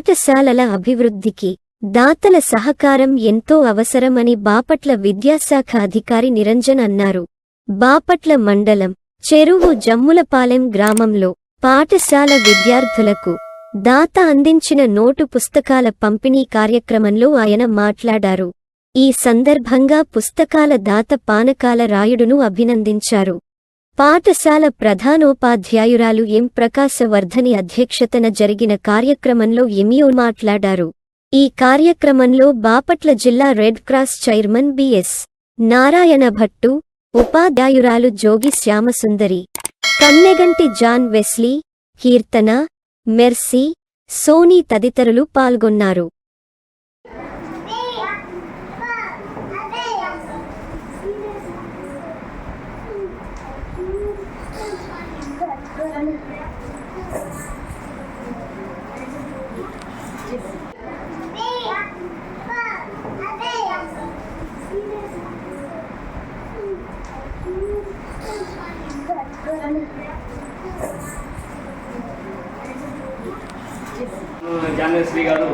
పాఠశాలల అభివృద్ధికి దాతల సహకారం ఎంతో అవసరమని బాపట్ల విద్యాశాఖ అధికారి నిరంజన్ అన్నారు. బాపట్ల మండలం చెరువు జమ్ములపాలెం గ్రామంలో పాఠశాల విద్యార్థులకు దాత అందించిన నోటు పుస్తకాల పంపిణీ కార్యక్రమంలో ఆయన మాట్లాడారు. ఈ సందర్భంగా పుస్తకాల దాత పానకాల రాయుడును అభినందించారు. పాఠశాల ప్రధానోపాధ్యాయురాలు ఎం ప్రకాశవర్ధని అధ్యక్షతన జరిగిన కార్యక్రమంలో ఎంఈఓ మాట్లాడారు. ఈ కార్యక్రమంలో బాపట్ల జిల్లా red cross chairman BS Narayana Bhattu, ఉపాధ్యాయురాలు Jogi Shyamasundari, Kanneganti John Wesley, Keerthana, Mercy, Soni తదితరులు పాల్గొన్నారు. జాన్వేశ్వరి గారు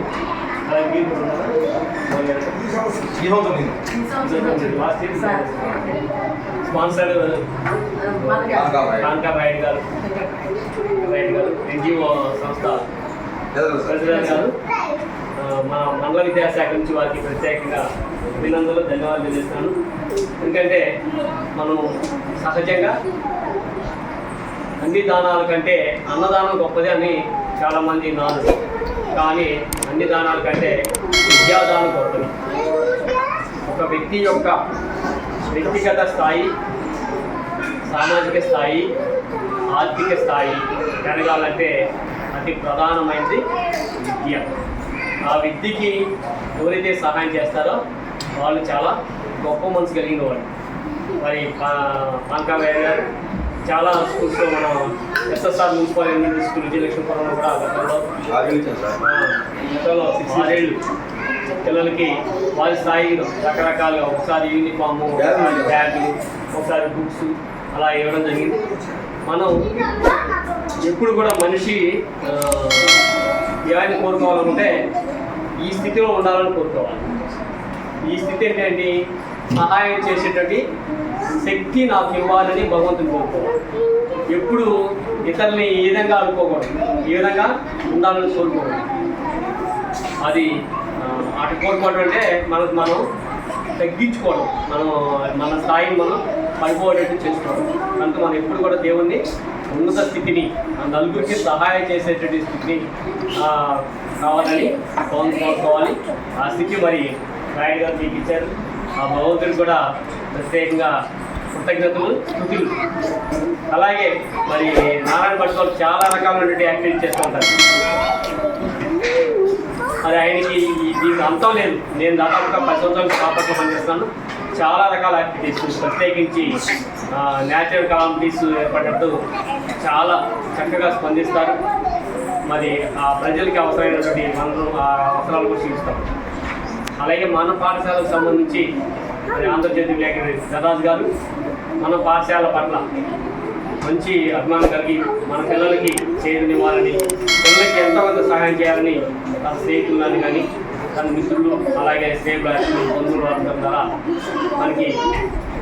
స్పాన్సర్ కాంకాబాయిడ్ గారు, ఎన్జిఓ సంస్థ ప్రెసిడెంట్ గారు, మన మండల విద్యాశాఖ నుంచి వారికి ప్రత్యేకంగా అభినందనలు, ధన్యవాదాలు తెలియజేస్తున్నాను. ఎందుకంటే మనం సహజంగా అన్ని దానాల కంటే అన్నదానం గొప్పది అని చాలామంది నాను, కానీ అన్ని దానాల కంటే విద్యాదానం గొప్పది. ఒక వ్యక్తి యొక్క వ్యక్తిగత స్థాయి, సామాజిక స్థాయి, ఆర్థిక స్థాయి పెరగాలంటే అతి ప్రధానమైనది విద్య. ఆ విద్యకి ఎవరైతే సహాయం చేస్తారో వాళ్ళు చాలా గొప్ప మనసు కలిగిన వాళ్ళు. మరి కాంకాబాయి గారు చాలా స్కూల్స్లో మనం ఎస్ఎస్ఆర్ మున్సిపల్ ఎలిమెంటరీ స్కూల్ విజయలక్ష్మీపురంలో కూడా గతంలో 6 ఏళ్ళు పిల్లలకి వారి స్థాయి రకరకాలుగా ఒకసారి యూనిఫాము, ఒకసారి బ్యాగులు, ఒకసారి బుక్స్ అలా ఇవ్వడం జరిగింది. మనం ఎప్పుడు కూడా మనిషి ఏమైనా కోరుకోవాలనుకుంటే ఈ స్థితిలో ఉండాలని కోరుకోవాలి. ఈ స్థితి ఏంటంటే సహాయం చేసేటటువంటి శక్తి నాకు ఇవ్వాలని భగవంతుని కోరుకోవాలి. ఎప్పుడు ఇతరులని ఈ విధంగా అనుకోకూడదు, ఈ విధంగా ఉండాలని కోరుకోవాలి. అది అటు కోరుకోవడం అంటే మనం తగ్గించుకోవడం, మన స్థాయిని మనం పడిపోయేటట్టు చేసుకోవడం. కనుక మనం ఎప్పుడు కూడా దేవుణ్ణి ఉన్నత స్థితిని, నలుగురికి సహాయం చేసేటటువంటి స్థితిని కావాలని కోరుకోవాలి. ఆ స్థితి మరి రాయుడు గారు మీకు ఇచ్చారు. ఆ భగవంతుడికి కూడా ప్రత్యేకంగా కృతజ్ఞతలు, స్తుతులు. అలాగే మరి నారాయణ భట్ గారు చాలా రకాలైనటువంటి యాక్టివిటీ చేస్తూ ఉంటారు. మరి ఆయనకి దీనికి అంతం లేదు. నేను దాదాపుగా 10 సంవత్సరాలు బాపట్ల పనిచేస్తున్నాను. చాలా రకాల యాక్టివిటీస్, ప్రత్యేకించి న్యాచురల్ కాలమిటీస్ ఏర్పడినప్పుడు చాలా చక్కగా స్పందిస్తారు. మరి ఆ ప్రజలకి అవసరమైనటువంటి అవసరాలు కూడా చూపిస్తాం. అలాగే మన పాఠశాలకు సంబంధించి మరి ఆంధ్రజ్యోతి విలేకరి గదాజ్ గారు మన పాఠశాల పట్ల మంచి అభిమానం కలిగి మన పిల్లలకి చేరునివ్వాలని, పిల్లలకి ఎంతోమంది సహాయం చేయాలని తన స్నేహితులని కానీ తన మిత్రులు అలాగే స్నేహితులు బంధువులు అందడం ద్వారా మనకి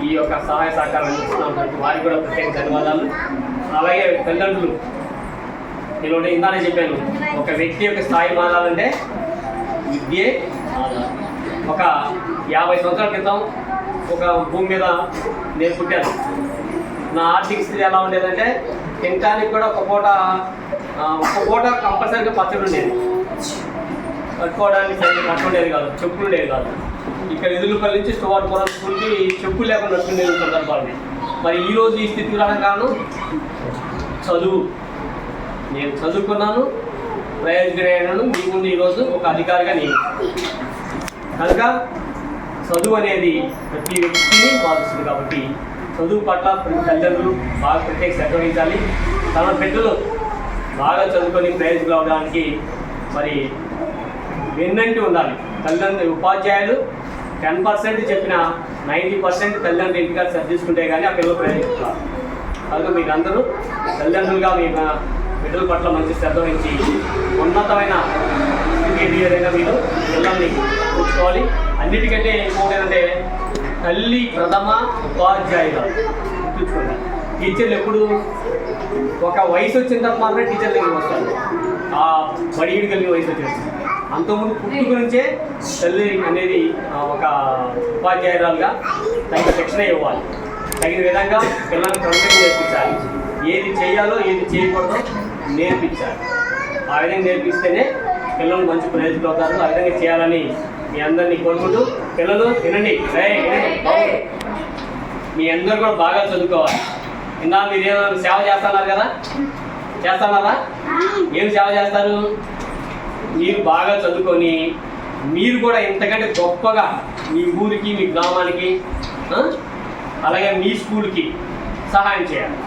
ఈ యొక్క సహాయ సహకారం అందిస్తున్నటువంటి వారికి కూడా ప్రత్యేక ధన్యవాదాలు. అలాగే తల్లిదండ్రులు, నేను ఇందానే చెప్పాను, ఒక వ్యక్తి యొక్క స్థాయి మారాలంటే విద్యే ఆధారం. ఒక 50 సంవత్సరాల క్రితం ఒక భూమి మీద నేను పుట్టాను. నా ఆర్థిక స్థితి ఎలా ఉండేదంటే తినడానికి కూడా ఒక పూట కంపల్సరీగా పచ్చడి ఉండేది, కట్టుకోవడానికి సరిగ్గా కట్ట ఉండేది కాదు, చెప్పులు ఉండేది కాదు. ఇక్కడ ఎదురుపల్లి నుంచి స్టోర్పురం స్కూల్కి చెప్పులు లేకుండా ఉండేది సందర్భాలు. మరి ఈరోజు ఈ స్థితికి రావడం కారణం చదువు. నేను చదువుకున్నాను, ప్రయోజకుడైనాను, మీ ముందు ఈరోజు ఒక అధికారిగా నేను. కనుక చదువు అనేది ప్రతి వ్యక్తిని మారుస్తుంది. కాబట్టి చదువు పట్ల ప్రతి తల్లిదండ్రులు బాగా ప్రత్యేక శ్రద్ధ వహించాలి. తమ బిడ్డలు బాగా చదువుకొని ప్రయోజకులు అవడానికి మరి వెన్నంటి ఉండాలి. తల్లిదండ్రులు, ఉపాధ్యాయులు 10% చెప్పిన 90% తల్లిదండ్రులు ఇంటిగా శ్రద్ధ తీసుకుంటే కానీ ఆ పిల్లలు ప్రయోజకులు. కనుక మీరందరూ తల్లిదండ్రులుగా మీ బిడ్డల పట్ల మంచి శ్రద్ధ వహించి ఉన్నతమైన ఏ విధంగా మీరు పిల్లల్ని చూసుకోవాలి. అన్నిటికంటే ఇంకోటి ఏంటంటే తల్లి ప్రథమ ఉపాధ్యాయులు గుర్తుంచుకోండి. టీచర్లు ఎప్పుడు ఒక వయసు వచ్చిన తర్వాత మాత్రమే టీచర్ దగ్గరికి వస్తారు. ఆ బడిగిడి కలిగిన వయసు వచ్చేసి అంతకుముందు పుట్టుక నుంచే తల్లి అనేది ఒక ఉపాధ్యాయురాలుగా తగిన శిక్షణ ఇవ్వాలి. తగిన విధంగా పిల్లల్ని క్రమంగా నేర్పించాలి. ఏది చేయాలో ఏది చేయకూడదో నేర్పించాలి. ఆ విధంగా నేర్పిస్తేనే పిల్లలు మంచి ప్రయోజకులు అవుతారు. ఆ విధంగా చేయాలని మీ అందరినీ కోరుకుంటూ, పిల్లలు వినండి, మీ అందరూ కూడా బాగా చదువుకోవాలి. ఇందా మీరు ఏమైనా సేవ చేస్తున్నారు కదా, చేస్తున్నారా? ఏం సేవ చేస్తారు? మీరు బాగా చదువుకొని మీరు కూడా ఇంతకంటే గొప్పగా మీ ఊరికి, మీ గ్రామానికి, అలాగే మీ స్కూల్కి సహాయం చేయాలి.